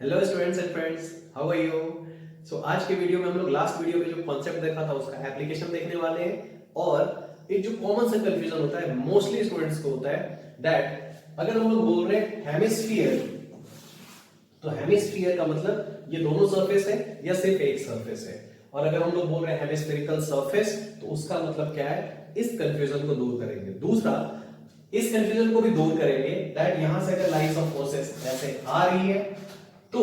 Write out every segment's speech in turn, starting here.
Hello students and friends, how are you. So आज के video में हम लोग लास्ट वीडियो में जो कॉन्सेप्ट देखा था उसका एप्लीकेशन देखने वाले हैं। और एक जो कॉमन सा कंफ्यूजन होता है मोस्टली स्टूडेंट्स को होता है दैट अगर हम लोग बोल रहे हैं हेमिस्फीयर, तो हेमिस्फीयर का मतलब ये दोनों सरफेस है या सिर्फ एक सरफेस है। और अगर हम लोग बोल रहे हैं हेमिस्फेरिकल सरफेस तो उसका मतलब क्या है। इस कंफ्यूजन को दूर करेंगे। दूसरा, इस कंफ्यूजन को भी दूर करेंगे दैट यहां से अगर लाइंस ऑफ फोर्सेस ऐसे आ रही है तो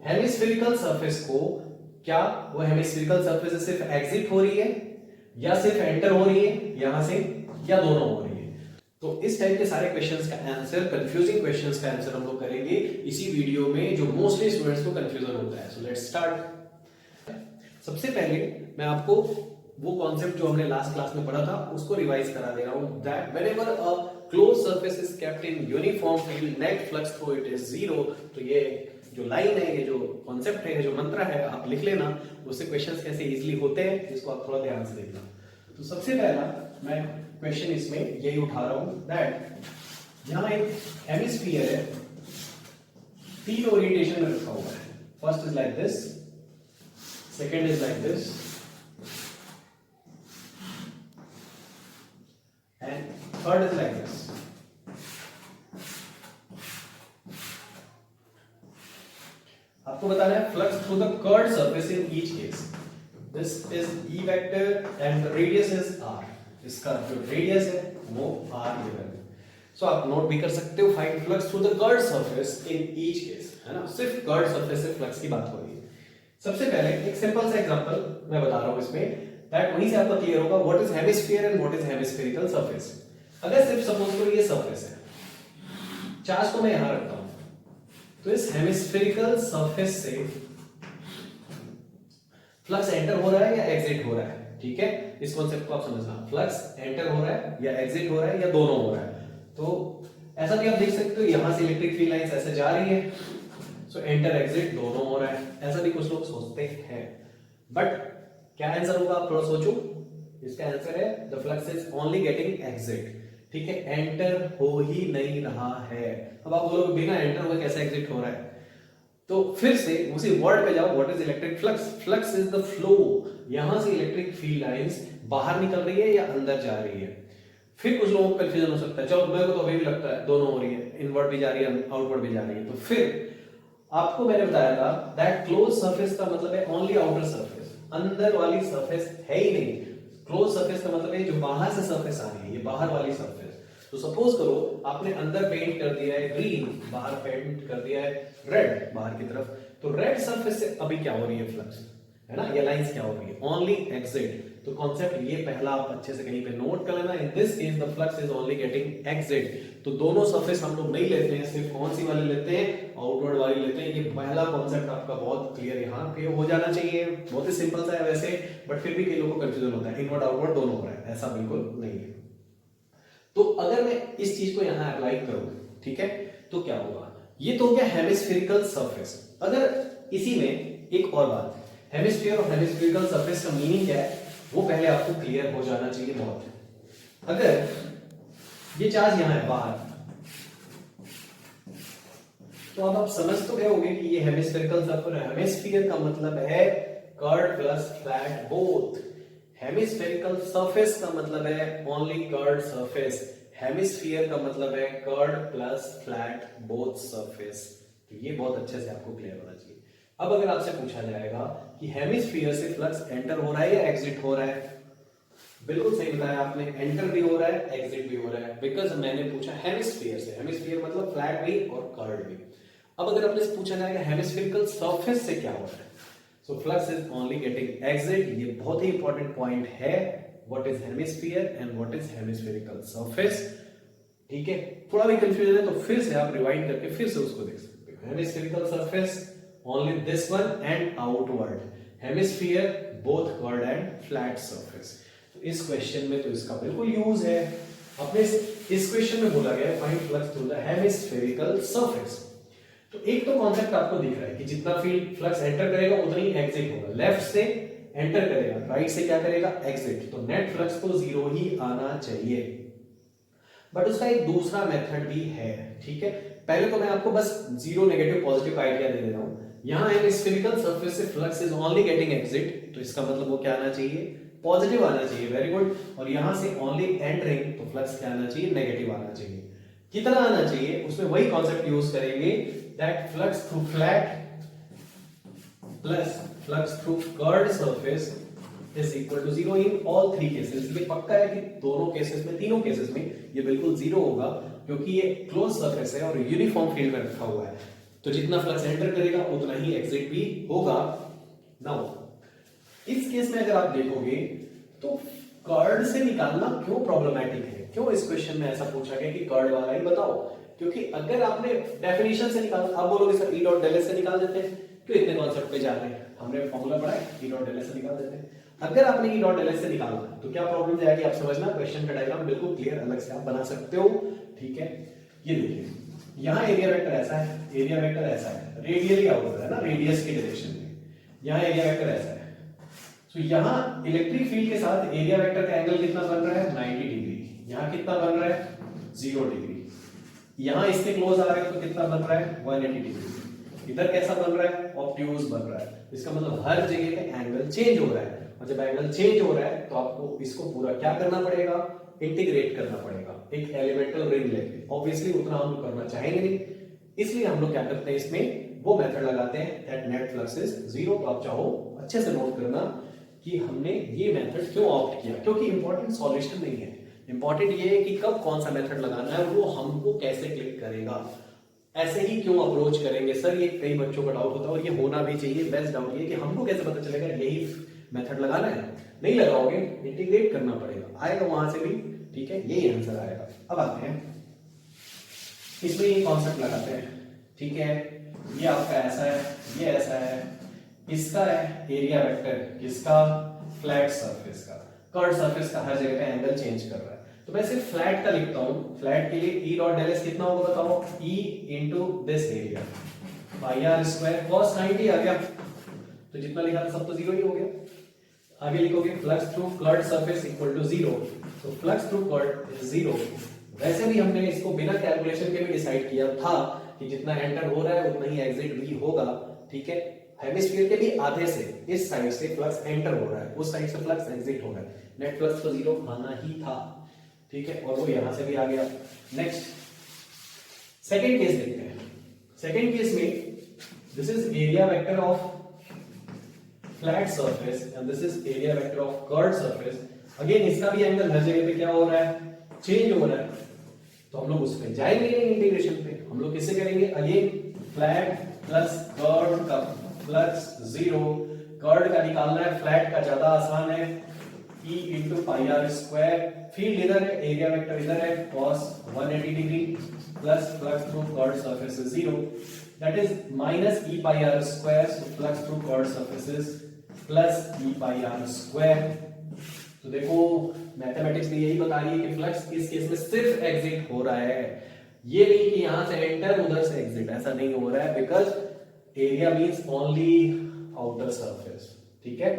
हेमिस्फेरिकल सरफेस को क्या वो हेमिस्फेरिकल सरफेस से सिर्फ एग्जिट हो रही है या सिर्फ एंटर हो रही है यहां से, या दोनों हो रही है। तो इस टाइप के सारे क्वेश्चंस का आंसर, कंफ्यूजिंग क्वेश्चंस का आंसर हम लोग करेंगे इसी वीडियो में जो मोस्टली स्टूडेंट्स को कंफ्यूजन होता है। So let's start. सबसे पहले मैं आपको वो कॉन्सेप्ट जो हमने लास्ट क्लास में पढ़ा था उसको रिवाइज करा दे रहा हूं that whenever a close surface is kept in uniform field net flux through it is zero. तो ये जो लाइन है, ये जो कॉन्सेप्ट है, जो मंत्र है, आप लिख लेना। उससे क्वेश्चंस कैसे इजीली होते हैं इसको आप थोड़ा ध्यान से देखना। तो सबसे पहला मैं क्वेश्चन इसमें यही उठा रहा हूं दैट यहां एक हेमिस्फीयर है, तीन ओरिएंटेशन में रखा हुआ है। First is like this, second is like this and third is like this. आपको बताना है flux through the curved surface in each case. This is E vector and the radius is R। इसका जो radius है वो R given है। सो आप note भी कर सकते हो, find flux through the curved surface in each case, है ना। सिर्फ कर्व्ड सरफेस से फ्लक्स की बात हो रही है। सबसे पहले एक सिंपल सा एग्जांपल मैं बता रहा हूं इसमें दैट वहीं से आपको क्लियर होगा what is hemisphere and what is hemispherical surface. अगर सिर्फ सपोज करो ये सरफेस है, चार्ज को मैं यहां रखता हूं, तो इस हेमिस्फेरिकल सरफेस से फ्लक्स एंटर हो रहा है या एग्जिट हो रहा है। ठीक है, इस कॉन्सेप्ट को आप समझना। फ्लक्स एंटर हो रहा है या एग्जिट हो रहा है या दोनों हो रहा है। तो ऐसा भी आप देख सकते हो, यहां से इलेक्ट्रिक फील्ड लाइंस ऐसे जा रही है, सो एंटर एग्जिट दोनों हो रहा है। ऐसा भी कुछ लोग सोचते हैं, बट क्या आंसर होगा आप थोड़ा सोचो। इसका आंसर है the flux is only getting exit. ठीक है, एंटर हो ही नहीं रहा है। अब आप बोलोगे बिना एंटर हुए कैसे एग्जिट हो रहा है, तो फिर से उसी वर्ड पे जाओ। What is electric flux? Flux is the flow. यहां से इलेक्ट्रिक फील्ड लाइंस बाहर निकल रही है या अंदर जा रही है। फिर कुछ लोगों को कंफ्यूजन हो सकता है, चलो मेरे को तो अभी भी लगता है दोनों हो रही है, इनवर्ड भी जा रही है आउटवर्ड भी जा रही है। तो फिर आपको मैंने बताया था दैट क्लोज सरफेस का मतलब है ओनली आउटर सरफेस, अंदर वाली सरफेस है ही नहीं। क्लोज सरफेस का मतलब है जो बाहर से सरफेस आ रही है, ये बाहर वाली सरफेस। तो सपोज करो आपने अंदर पेंट कर दिया है ग्रीन, बाहर पेंट कर दिया है रेड बाहर की तरफ, तो रेड सरफेस से अभी क्या हो रही है फ्लक्स, है ना, ये लाइंस क्या हो रही है, ओनली एग्जिट। तो कॉन्सेप्ट ये पहला आप अच्छे से कहीं पे नोट कर लेना। इन this case the flux is only getting exit. तो दोनों सरफेस हम लोग नहीं लेते हैं, सिर्फ कौन सी वाली लेते हैं, आउटवर्ड वाली लेते हैं। ये पहला कॉन्सेप्ट आपका बहुत क्लियर यहाँ पे हो जाना चाहिए। बहुत ही सिंपल सा है वैसे, बट फिर भी कई लोगों को कंफ्यूजन होता है, इनवर्ड आउटवर्ड दोनों हो रहा है, ऐसा बिल्कुल नहीं है। तो अगर मैं इस चीज को यहां अप्लाई करूं, ठीक है, तो क्या होगा। ये तो हो गया हेमिस्फेरिकल सरफेस। अगर इसी में एक और बात, हेमिस्फीयर और हेमिस्फेरिकल सरफेस का मीनिंग क्या है वो पहले आपको क्लियर हो जाना चाहिए बहुत। अगर ये चार्ज यहां है बाहर, तो अब आप समझ तो गए होंगे कि ये हेमिस्फेरिकल सरफेस। हेमिस्फीयर का मतलब है curved plus flat both. Hemispherical surface का मतलब है ओनली कर्व्ड सरफेस। हेमिस्फीयर का मतलब है curved plus flat both surface. तो ये बहुत अच्छे से आपको क्लियर होना चाहिए। अब अगर आपसे पूछा जाएगा कि हेमिस्फीयर से फ्लक्स एंटर हो रहा है या एग्जिट हो रहा है, बिल्कुल सही बताया आपने, एंटर भी हो रहा है एग्जिट भी हो रहा है, बिकॉज मैंने पूछा हेमिस्फीयर से। हेमिस्फीयर मतलब फ्लैट भी और कर्व्ड भी। अब अगर आपने पूछा जाएगा हेमिस्फेरिकल सरफेस से क्या हो रहा है, so flux is only getting exit। ये बहुत ही इंपॉर्टेंट पॉइंट है, what is hemisphere and what is hemispherical surface। ठीक है, थोड़ा भी कंफ्यूजन है तो फिर से आप रिवाइंड करके फिर से उसको देख सकते हो। Hemispherical surface only this one and outward, hemisphere both curved and flat surface. तो इस क्वेश्चन में तो इसका बिल्कुल यूज है। अपने इस क्वेश्चन में बोला गया है find flux through the hemispherical surface. तो एक तो कॉन्सेप्ट आपको दिख रहा है कि जितना फील्ड फ्लक्स एंटर करेगा उतना ही एग्जिट होगा। लेफ्ट से एंटर करेगा, राइट से क्या करेगा, एग्जिट। तो नेट फ्लक्स तो जीरो ही आना चाहिए। बट उसका एक दूसरा मेथड भी है, ठीक है। पहले तो मैं आपको बस जीरो नेगेटिव पॉजिटिव का आइडिया दे रहा हूं। यहाँ है स्फेरिकल सरफेस से flux is only getting exit, तो इसका मतलब वो क्या आना चाहिए, पॉजिटिव आना चाहिए, वेरी गुड। और यहां से ओनली एंटरिंग, तो फ्लक्स क्या आना चाहिए, नेगेटिव आना चाहिए। कितना आना चाहिए, उसमें वही कॉन्सेप्ट यूज करेंगे, that flux through flat plus flux through curved surface is equal to zero in all three cases. ये पक्का है कि दोनों केसेस में, तीनों केसेस में ये बिल्कुल जीरो होगा, क्योंकि ये क्लोज सरफेस है और यूनिफॉर्म फील्ड में रखा हुआ है, तो जितना फ्लक्स एंटर करेगा उतना ही एग्जिट भी होगा। नाउ इस केस में अगर आप देखोगे तो कर्ड से निकालना क्यों प्रॉब्लमैटिक है, क्यों इस क्वेश्चन में ऐसा पूछा गया कि कर्ड वाला ही बताओ, क्योंकि अगर आपने डेफिनेशन से निकाला, आप बोलोगे sir E dot del S से निकाल देते हैं, क्यों इतने कॉन्सेप्ट पे जा रहे हैं, हमने फॉर्मूला पढ़ा है, ई डॉट डेल एस से निकाल देते हैं। अगर आपने ई डॉट डेल एस से निकालना तो क्या प्रॉब्लम जाएगी आप समझना, क्वेश्चन का डायग्राम बिल्कुल क्लियर अलग से आप बना सकते हो, ठीक है। ये देखिए यहाँ एरिया वेक्टर ऐसा है, एरिया वेक्टर ऐसा है, रेडियली आउटवर्ड है ना, रेडियस के डायरेक्शन में, यहाँ एरिया वेक्टर ऐसा है। तो यहाँ इलेक्ट्रिक फील्ड के साथ एरिया वेक्टर का एंगल कितना बन रहा है, 90 डिग्री। यहाँ कितना बन रहा है, 0 डिग्री। यहाँ इसके क्लोज आ रहे हैं तो कितना बन रहा है, 180 डिग्री। इधर कैसा बन रहा है, ऑब्ट्यूज बन रहा है। इसका मतलब हर जगह पे एंगल चेंज हो रहा है, और जब एंगल चेंज हो रहा है तो आपको इसको पूरा क्या करना पड़ेगा, इंटीग्रेट करना पड़ेगा एक एलिमेंटल रिंग लेके। ऑब्वियसली उतना हम लोग करना चाहेंगे नहीं, इसलिए हम लोग क्या करते हैं, इसमें वो मेथड लगाते हैं that net flux is zero. तो आप चाहो अच्छे से नोट करना कि हमने ये मेथड क्यों ऑप्ट किया, क्योंकि इंपॉर्टेंट सॉल्यूशन नहीं है, इंपॉर्टेंट ये है कि कब कौन सा मेथड लगाना है, वो हमको कैसे क्लिक करेगा, ऐसे ही क्यों अप्रोच करेंगे। सर ये कई बच्चों का डाउट होता है और ये होना भी चाहिए, बेस्ट डाउट ये कि हमको कैसे पता चलेगा यही मेथड लगाना है, नहीं लगाओगे इंटीग्रेट करना पड़ेगा, आएगा वहां से भी, ठीक है, यही आंसर आएगा। अब आते हैं इसमें ये कॉन्सेप्ट लगाते हैं, ठीक है। ये आपका ऐसा है, ये ऐसा है, इसका है एरिया वेक्टर, किसका, फ्लैट सरफेस का, कर्व्ड सरफेस का हर जगह पे एंगल चेंज कर रहा है। तो मैं सिर्फ फ्लैट का लिखता हूं, फ्लैट के लिए ई डॉट डेल एस कितना होगा बताओ, E into this area pi r square cos 90 आ गया, तो जितना लिखा था सब तो जीरो ही हो गया। आगे लिखोगे flux through curved surface equal to zero, तो flux through curved is zero. वैसे भी हमने इसको बिना कैलकुलेशन के भी डिसाइड किया था कि जितना एंटर हो रहा है उतना ही एग्जिट भी होगा, ठीक है। हेमिस्फीयर के भी आधे से, इस साइड से फ्लक्स एंटर हो रहा है, उस साइड से फ्लक्स एग्जिट हो रहा है, नेट फ्लक्स तो जीरो आना ही था, ठीक है, और वो यहां से भी आ गया। नेक्स्ट सेकंड केस देखते हैं। सेकंड केस में this is area vector of flat surface and this is area vector of curved surface. Again इसका भी एंगल हर जगह पे क्या हो रहा है, चेंज हो रहा है, तो हम लोग उस पे जाएंगे नहीं इंटीग्रेशन पे, हम लोग किससे करेंगे, अगेन फ्लैट प्लस कर्व्ड का फ्लक्स जीरो, कर्व्ड का निकालना है, फ्लैट का ज्यादा आसान है, E into pi r square, field इधर है, एरिया वेक्टर इधर है, cos 180 degree plus flux through curved surface is zero, that is minus E pi r square, so flux through curved surface is plus E pi r square. तो देखो mathematics में यही बता रही है कि फ्लक्स इस केस में सिर्फ एग्जिट हो रहा है, ये नहीं कि यहां से एंटर उधर से एग्जिट, ऐसा नहीं हो रहा है, because area means only outer surface, ठीक है।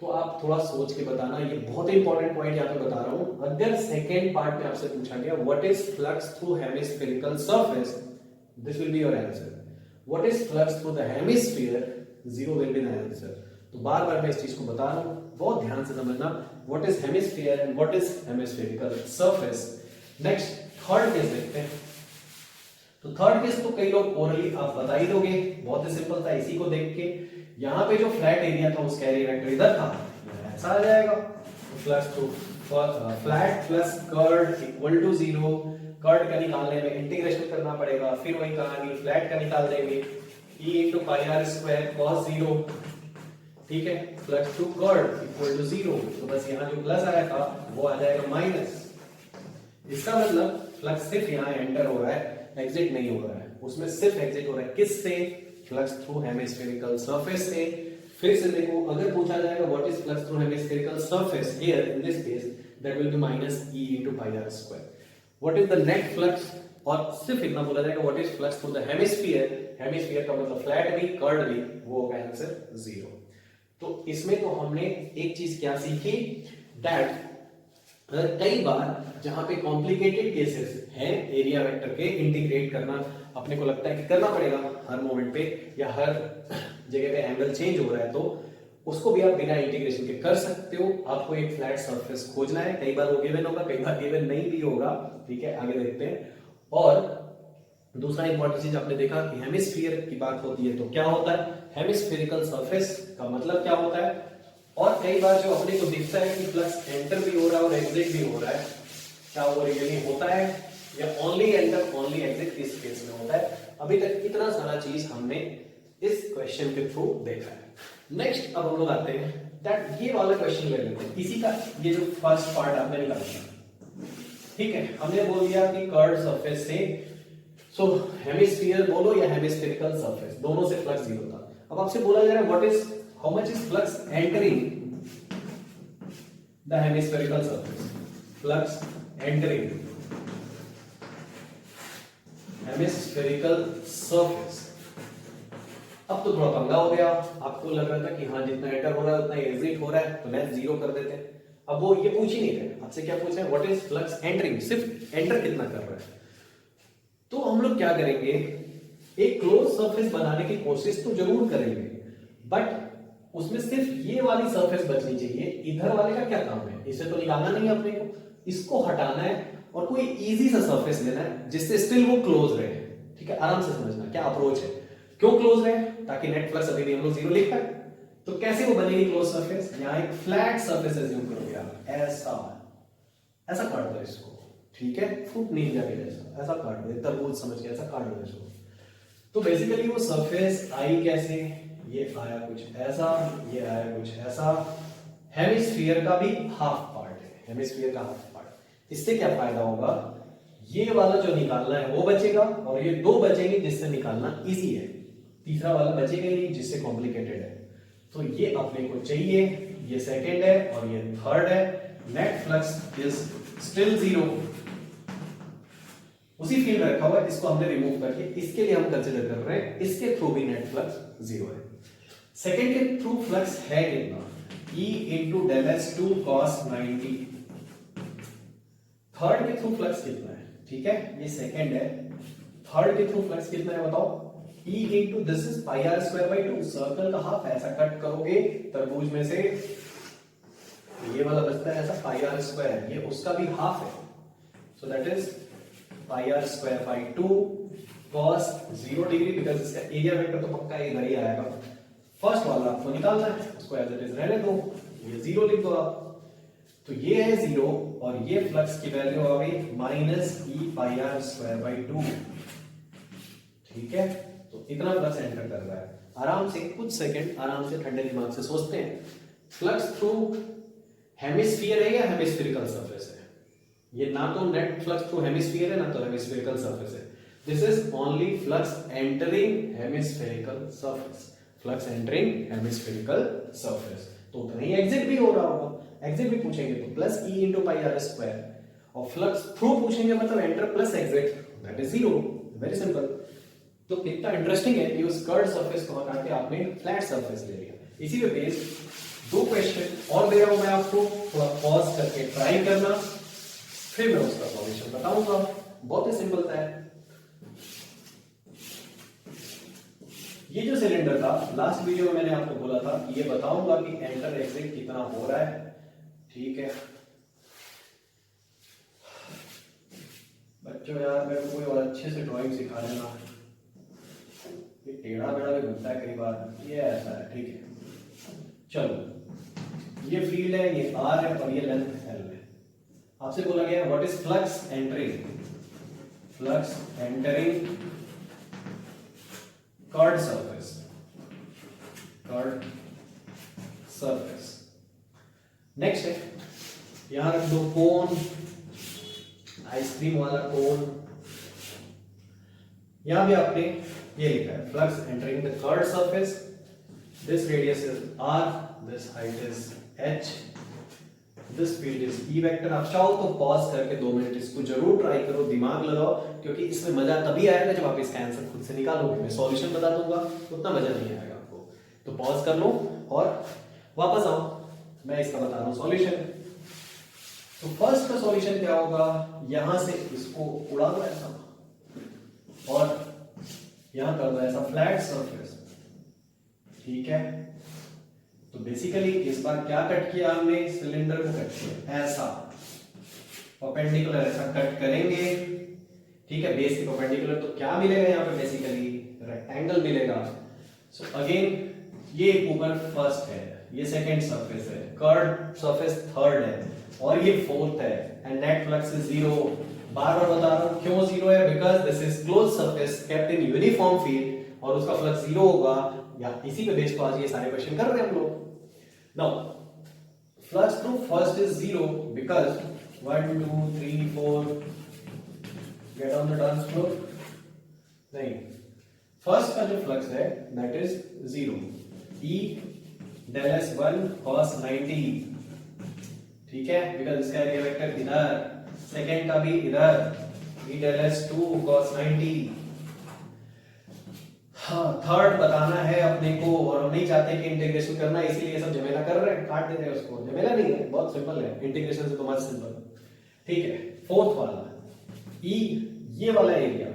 तो आप थोड़ा सोच के बताना, ये बहुत इंपॉर्टेंट पॉइंट यहां पे बता रहा हूं। अगर सेकेंड पार्ट में आपसे पूछा गया what is flux through hemispherical surface, this will be your answer. What is flux through the hemisphere, zero will be the answer. तो बार बार मैं इस चीज को बता रहा हूं, बहुत ध्यान से समझना, what is hemisphere and what is hemispherical surface. Next third case देखते हैं। तो थर्ड केस तो कई लोग ओरली आप बता ही दोगे, बहुत ही सिंपल था, इसी को देख के यहां पे जो फ्लैट एरिया था उसका एरिया वेक्टर इधर था, ऐसा आ जाएगा, तो flux through flat plus curved equal to zero, curved का निकालने में इंटीग्रेशन करना पड़ेगा, फिर वही कहानी फ्लैट का निकाल देंगे, E into pi r square cos zero, ठीक है, flux through curved equal to zero, तो बस यहाँ जो प्लस आया था वो आ जाएगा माइनस। इसका मतलब फ्लक्स सिर्फ यहाँ एंटर हो रहा है, एग्जिट नहीं हो रहा है, उसमें सिर्फ एग्जिट हो रहा है, किससे, फ्लक्स थ्रू हेमिस्फेरिकल सरफेस से। फिर से देखो अगर पूछा जाएगा what is flux through hemispherical surface, here in this case that will be minus E into pi r square. What is the net flux, और सिर्फ इतना बोला जाएगा what is flux through the hemisphere, hemisphere का मतलब flat भी curved भी, वो होगा आंसर जीरो। तो इसमें तो हमने एक चीज क्या सीखी, दैट कई बार जहां पे कॉम्प्लिकेटेड केसेस हैं एरिया वेक्टर के इंटीग्रेट करना अपने को लगता है कि करना पड़ेगा हर मोमेंट पे या हर जगह पे एंगल चेंज हो रहा है, तो उसको भी आप बिना इंटीग्रेशन के कर सकते हो। आपको एक फ्लैट सरफेस खोजना है, कई बार वो गिवन होगा, कई बार गिवन नहीं भी होगा, ठीक है, आगे देखते हैं। और दूसरा इंपॉर्टेंट चीज आपने देखा कि हेमिस्फीयर की बात होती है तो क्या होता है, हेमिस्फेरिकल सरफेस का मतलब क्या होता है। और कई बार जो अपने को दिखता है कि फ्लक्स एंटर भी हो रहा है और एग्जिट भी हो रहा है, क्या वो रियली होता है या ओनली एंटर ओनली एग्जिट इस केस में होता है। अभी तक इतना सारा चीज हमने इस क्वेश्चन के थ्रू देखा है। नेक्स्ट अब हम लोग आते हैं दैट ये वाला क्वेश्चन ले लेते हैं, इसी का ये जो फर्स्ट पार्ट आपने निकाला, ठीक है। हमने बोल दिया कि कर्व्ड सरफेस से सो हेमिस्फीयर बोलो या हेमिस्फेरिकल सरफेस, दोनों से फ्लक्स जीरो था। अब आपसे बोला जा रहा है what is how much is flux entering the hemispherical surface, flux entering hemispherical surface. अब तो थोड़ा पंगा हो गया, आपको लग रहा था कि हाँ जितना एंटर हो रहा है उतना एग्जिट हो रहा है तो लेंथ जीरो कर देते हैं। अब वो ये पूछ ही नहीं रहे, आपसे क्या पूछ रहे हैं व्हाट इज फ्लक्स एंटरिंग, सिर्फ एंटर कितना कर रहा है। तो हम लोग क्या करेंगे, एक क्लोज सरफेस बनाने की कोशिश तो जरूर करेंगे, बट उसमें सिर्फ ये वाली सरफेस बचनी चाहिए, इधर वाले का क्या काम है, इसे तो निकालना नहीं है अपने को, इसको हटाना है और कोई इजी सा सरफेस लेना है जिससे स्टिल वो क्लोज रहे, ठीक है। आराम से समझना क्या अप्रोच है, क्यों क्लोज रहे, ताकि नेट फ्लक्स अभी भी हम लोग जीरो लिख पाए। तो कैसे वो बनेगी क्लोज सरफेस, यहां एक फ्लैट सरफेस एज्यूम करोगे आप, ऐसा काट दो इसको, ठीक है, फुट नहीं जाएगा ऐसा, ऐसा काट दो, तरबूज समझ के ऐसा काट दो इसको। तो बेसिकली वो सरफेस आई कैसे, ये आया कुछ ऐसा, ये आया कुछ ऐसा, हेमिस्फीयर का भी हाफ पार्ट है, हेमिस्फीयर का हाफ पार्ट। इससे क्या फायदा होगा, ये वाला जो निकालना है वो बचेगा और ये दो बचेंगे जिससे निकालना इजी है, तीसरा वाला बचेगा ही जिससे कॉम्प्लिकेटेड है। तो ये अपने को चाहिए, ये सेकंड है और ये थर्ड है। Net flux is still zero, उसी फील्ड में रखा हुआ है, इसको हमने रिमूव करके इसके लिए हम कंसीडर कर रहे हैं, इसके थ्रू भी नेट फ्लक्स जीरो है। सेकंड के थ्रू फ्लक्स है कितना, E into del S2 cos 90। Third के थ्रू फ्लक्स कितना है, ठीक है, ये सेकंड है, थर्ड के थ्रू फ्लक्स कितना है बताओ, E into this is pi r square by 2, circle का हाफ, ऐसा कट करोगे तरबूज में से ये वाला बचता है ऐसा pi r square, ये उसका भी हाफ है, so that is pi r square by 2 cos 0 degree, because इसका एरिया वेक्टर तो पक्का इधर ही आएगा। फर्स्ट वाला आपको निकालना है, उसको एज इट इज रहने दो, ये जीरो लिख दो आप, तो ये है जीरो और ये फ्लक्स की वैल्यू आ गई minus E pi r square by 2, ठीक है। तो इतना फ्लक्स एंटर कर रहा है, आराम से कुछ सेकंड आराम से ठंडे दिमाग से सोचते हैं, फ्लक्स थ्रू हेमिस्फीयर है या हेमिस्फेरिकल सरफेस है, ये ना तो नेट फ्लक्स थ्रू हेमिस्फीयर है ना तो हेमिस्फेरिकल सरफेस है, this is only flux entering hemispherical surface, flux entering hemispherical surface. तो उतना ही एग्जिट भी हो रहा होगा, एग्जिट भी पूछेंगे तो plus E into pi r square, और फ्लक्स थ्रू पूछेंगे मतलब enter plus exit, that is zero, very simple. तो कितना इंटरेस्टिंग है कि उस कर्व्ड सरफेस को हटा के आपने फ्लैट सरफेस ले लिया। इसी पे बेस्ड दो क्वेश्चन और दे रहा हूं मैं आपको, थोड़ा पॉज करके ट्राई करना, फिर मैं उसका सॉल्यूशन बताऊंगा, बहुत ही सिंपल था। ये जो सिलेंडर था लास्ट वीडियो में मैंने आपको बोला था कि ये बताऊंगा कि एंटर एग्जिट कितना हो रहा है, ठीक है बच्चों, यार मेरे को कोई और अच्छे से ड्राइंग सिखा देना, ये टेढ़ा बेड़ा भी घूमता है कई बार, ये ऐसा है, ठीक है। चलो ये फील्ड है, ये आर है और ये लेंथ एल है। आपसे बोला गया what is flux entering, flux entering curved surface, curved surface. Next है, यहां रख दो कोन, आइसक्रीम वाला कोन, यहां भी आपने ये लिखा है flux entering the curved surface, this radius is r, this height is h, this field is E vector. आप चाहो तो पॉज करके 2 मिनट इसको जरूर ट्राई करो, दिमाग लगाओ, क्योंकि इसमें मजा तभी आएगा जब आप इसका आंसर खुद से निकालोगे। मैं सॉल्यूशन बता दूंगा उतना मजा नहीं आएगा आपको, तो पॉज कर लो और वापस आओ, मैं इसका बता रहा हूं सॉल्यूशन। तो फर्स्ट का सॉल्यूशन क्या होगा, यहां से इसको उड़ा दो ऐसा और यहां कर दो ऐसा फ्लैट सरफेस, ठीक है। तो बेसिकली इस बार क्या कट किया हमने, सिलेंडर को कट किया ऐसा परपेंडिकुलर, ऐसा कट करेंगे, ठीक है। बेस के परपेंडिकुलर, तो क्या मिलेगा यहाँ पे, बेसिकली रेक्टेंगल मिलेगा। सो अगेन ये ऊपर फर्स्ट है, ये सेकंड सरफेस है, कर्व सरफेस थर्ड है, और ये फोर्थ है, and net flux is zero. बार बार बता रहा हूं क्यों जीरो है, because this is close surface kept in uniform field, और उसका फ्लक्स जीरो होगा। या इसी पे बेस्ड आज ये सारे क्वेश्चन कर रहे हैं हम लोग। Now flux through first is zero because 1 2 3 4 get on the dance floor, नहीं, फर्स्ट का जो फ्लक्स है that is zero, E del S1 cos 90, ठीक है, बिकॉज इसका एरिया वेक्टर इधर, सेकेंड का भी इधर, E del S2 cos 90। हाँ, थर्ड बताना है अपने को, और हम नहीं चाहते कि इंटीग्रेशन करना, इसीलिए सब झमेला कर रहे हैं, काट दे रहे हैं उसको। झमेला नहीं है, बहुत सिंपल है, इंटीग्रेशन से तो मत सिंपल, ठीक है। फोर्थ वाला E, ये वाला area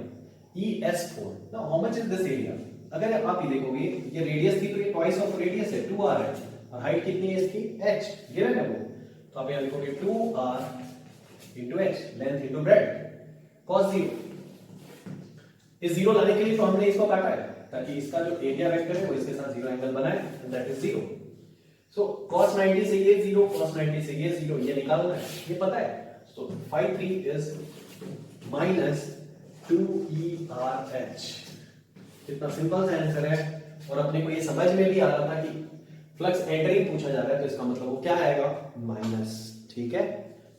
ES4, now how much is this area, अगर आप ये देखोगे ये रेडियस थी तो ये ट्वाइस ऑफ रेडियस है 2r है, और हाइट कितनी है इसकी h, गिवन है वो, तो आप यहां लिखोगे 2r into h, length into breadth, cos 0। इस जीरो लाने के लिए तो हमने इसको काटा है, ताकि इसका जो एरिया वेक्टर है वो इसके साथ जीरो एंगल बनाए, and that is 0। So cos 90 से ये 0, cos 90 से ये 0, ये निकालना है, ये पता है। सो 5 3 इज minus 2ERH, कितना सिंपल सा आंसर है। और अपने को ये समझ में भी आ रहा था कि फ्लक्स एंटरिंग पूछा जा रहा है, तो इसका मतलब वो क्या आएगा, माइनस, ठीक है।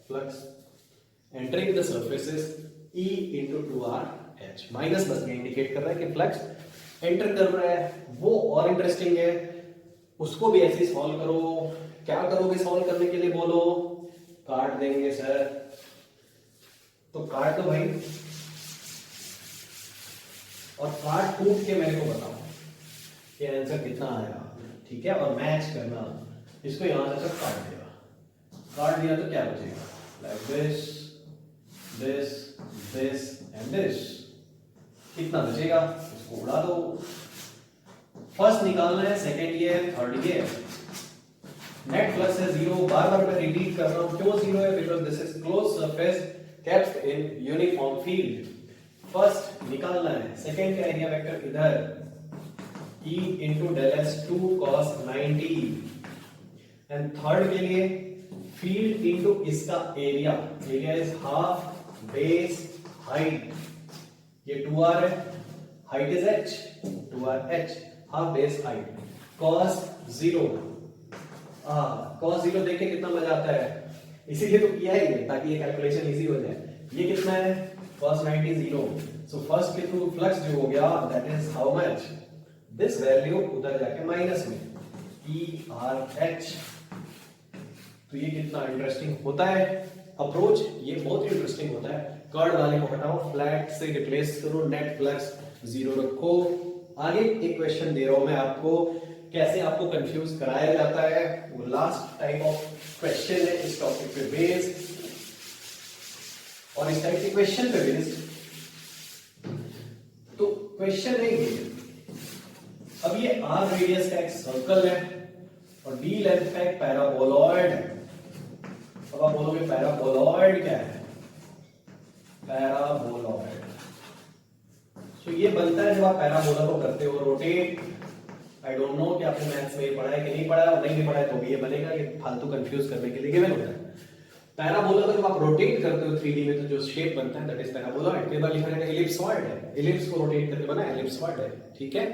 Flux entering the surfaces E into 2RH, minus बस ये इंडिकेट कर रहा है कि फ्लक्स एंटर कर रहा है। वो और इंटरेस्टिंग है, उसको भी ऐसे सॉल्व करो। क्या करोगे सॉल्व करने के लिए, बोलो। काट देंगे सर, तो काट दो भाई, और काट कूट के मेरे को बताओ कि आंसर कितना आया, ठीक है। और मैच करना, इसको यहां से सब काट देगा, काट दिया तो क्या बचेगा, like this this this and this, कितना बचेगा, इसको उड़ा दो। फर्स्ट निकालना है, सेकंड ये है, थर्ड ये है। नेट फ्लक्स है जीरो, बार बार मैं रिपीट कर रहा हूं क्यों जीरो है, because this is close surface kept in uniform field. First निकालना है, सेकंड का एरिया वेक्टर इधर, E into del S2 cos 90, and third के लिए फील्ड इनटू इसका area, area is half base height, ये 2r है, height is h, 2rh, half base height, cos 0, cos 0 देख के कितना मजा आता है, इसीलिए तो किया ही है ताकि ये कैलकुलेशन इजी हो जाए। ये कितना है, cos 90 0, सो फर्स्ट के थ्रू फ्लक्स जो हो गया that is how much, this value उधर जाके माइनस में ERH। तो ये कितना इंटरेस्टिंग होता है अप्रोच, ये बहुत इंटरेस्टिंग होता है। कर्ड वाले को हटाओ, फ्लैट से रिप्लेस करो, नेट फ्लक्स जीरो रखो। आगे एक क्वेश्चन दे रहा हूं मैं आपको, कैसे आपको कंफ्यूज कराया जाता है, वो लास्ट टाइप ऑफ क्वेश्चन है इस टॉपिक पे बेस्ड, और इस टाइप के क्वेश्चन पे बेस्ड। तो क्वेश्चन है ये, अब ये r रेडियस का एक सर्कल है और d लेंथ का एक पैराबोलॉइड है। अब आप बोलोगे पैराबोलॉइड क्या है, पैराबोलॉइड, तो ये बनता है जब आप पैराबोला को करते हो रोटेट। आई डोंट नो कि आपने मैथ्स में ये पढ़ा है कि नहीं पढ़ा है, और नहीं भी पढ़ा है तो भी ये बनेगा, ये फालतू कंफ्यूज करने के लिए गिवन होता है। पैराबोला को जब आप रोटेट करते हो 3D में तो जो शेप बनता है दैट इज पैराबोलॉइड। कई बार लिखा है एलिप्सॉइड है, एलिप्स को रोटेट करके बना है, एलिप्सॉइड है, ठीक है।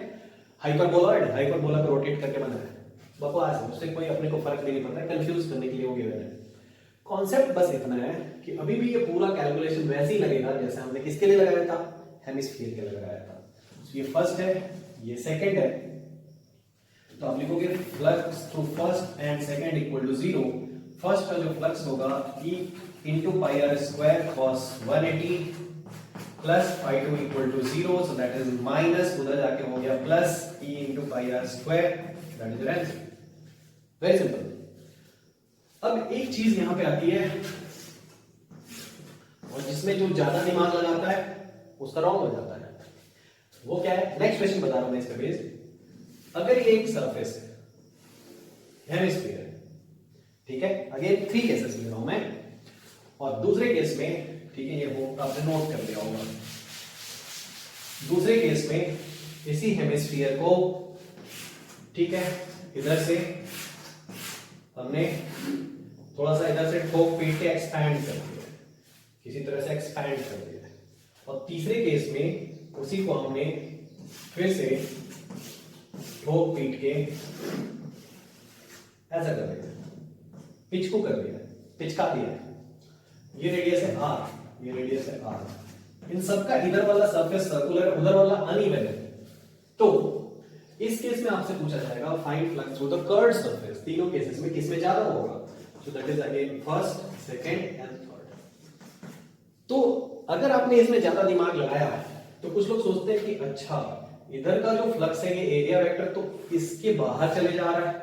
हाइपरबोलॉइड, हाइपरबोला को रोटेट करके बना है, बकवास है, उससे कोई अपने को फर्क नहीं पड़ता है, कंफ्यूज करने के लिए वो गिवन है। कॉन्सेप्ट बस इतना है कि अभी भी ये पूरा कैलकुलेशन वैसे ही लगेगा जैसे हमने किसके लिए लगाया था, हेमिस्फीयर के लिए लगाया था। तो ये फर्स्ट है, ये सेकंड है, तो आप लिखोगे flux through first and second equal to 0। First का जो फ्लक्स होगा E into pi r square cos 180 plus phi 2 equal to 0, so that is minus, उधर जाके हो गया plus E into pi r square, that is answer. Very simple. अब एक चीज यहां पे आती है और जिसमें जो ज्यादा दिमाग लगाता है उसका रॉन्ग हो जाता है। वो क्या है, नेक्स्ट क्वेश्चन बता रहा हूं मैं इस पे बेस्ड। अगर ये एक सरफेस है, हेमिस्फीयर है, ठीक है, अगेन 3 केसेस ले रहा हूं मैं, और दूसरे केस में, ठीक है, ये वो आपने नोट कर लिया होगा, दूसरे केस में इसी हेमिस्फीयर को, ठीक है, इधर से हमने थोड़ा सा इधर से ठोक पीट के एक्सपैंड कर दिया, किसी तरह से एक्सपैंड कर दिया, और तीसरे केस में उसी को हमने फिर से ठोक पीट के ऐसा कर दिया, पिच को कर दिया, पिचका दिया। ये रेडियस है r, ये रेडियस है r, इन सबका इधर वाला सरफेस सर्कुलर, उधर वाला अनइवन है। तो इस केस में आपसे पूछा जाएगा find flux through the curved surface, तीनों केसेस में किसमें ज्यादा होगा, सो that is again first, second and third. तो अगर आपने इसमें ज्यादा दिमाग लगाया तो कुछ लोग सोचते हैं कि अच्छा इधर का जो फ्लक्स है ये एरिया वेक्टर तो इसके बाहर चले जा रहा है,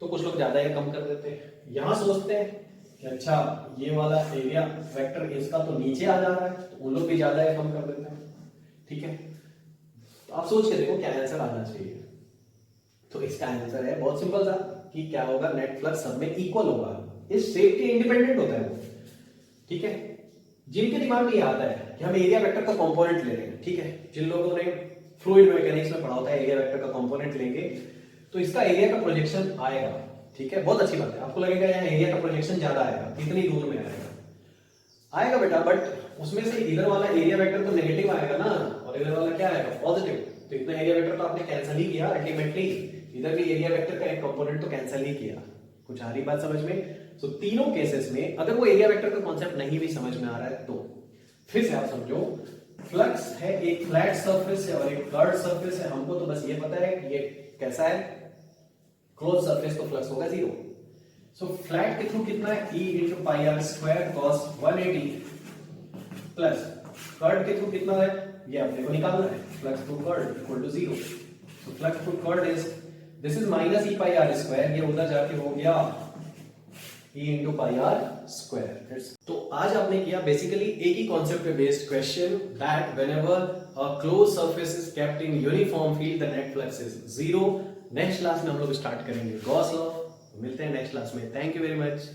तो कुछ लोग ज्यादा या कम कर देते हैं। यहां सोचते हैं कि अच्छा ये वाला एरिया वेक्टर इसका तो नीचे आ जा रहा है, तो उन लोग भी ज्यादा या कम कर देते हैं, ठीक है। तो आप सोच के देखो क्या आंसर आना चाहिए। तो इसका आंसर है बहुत सिंपल सा कि क्या होगा, नेट फ्लक्स सब में इक्वल होगा, इस शेप के इंडिपेंडेंट होता है वो, ठीक है। जिनके दिमाग में ये आता है कि हम एरिया वेक्टर का कंपोनेंट ले रहे हैं, ठीक है, जिन लोगों ने फ्लूइड मैकेनिक्स में पढ़ा होता है एरिया वेक्टर का कंपोनेंट लेंगे तो इसका एरिया का प्रोजेक्शन आएगा, ठीक है, बहुत अच्छी बात है। आपको लगेगा यहाँ एरिया का प्रोजेक्शन ज्यादा आएगा, कितनी दूर में आएगा बेटा, बट उसमें से इधर वाला एरिया वेक्टर तो नेगेटिव आएगा ना, और इधर वाला क्या आएगा, पॉजिटिव। तो इतना एरिया वेक्टर तो आपने कैंसिल ही किया अल्टीमेटली, इधर भी एरिया वेक्टर का एक कंपोनेंट तो कैंसिल ही किया। कुछ आ रही बात समझ में? तो तीनों केसेस में अगर वो एरिया वेक्टर का कॉन्सेप्ट नहीं भी समझ में आ रहा है तो फिर से आप समझो, फ्लक्स है एक फ्लैट सरफेस है और एक कर्व्ड सरफेस है। हमको तो बस ये पता है कि ये कैसा है, क्लोज सरफेस, तो फ्लक्स होगा 0। सो फ्लैट के थ्रू कितना है, E into pi r square cos 180 plus curved के थ्रू कितना है, ये अपने को निकालना है, flux through curved equal to 0। So flux through curved is this is minus E pi r square, ये उधर जाके हो गया E into pi r square। तो आज आपने किया बेसिकली एक ही कॉन्सेप्ट पे based question, that whenever a close surface is kept in uniform field the net flux is 0। Next class में हम लोग स्टार्ट करेंगे गॉस लॉ। मिलते हैं नेक्स्ट क्लास में, थैंक यू वेरी मच।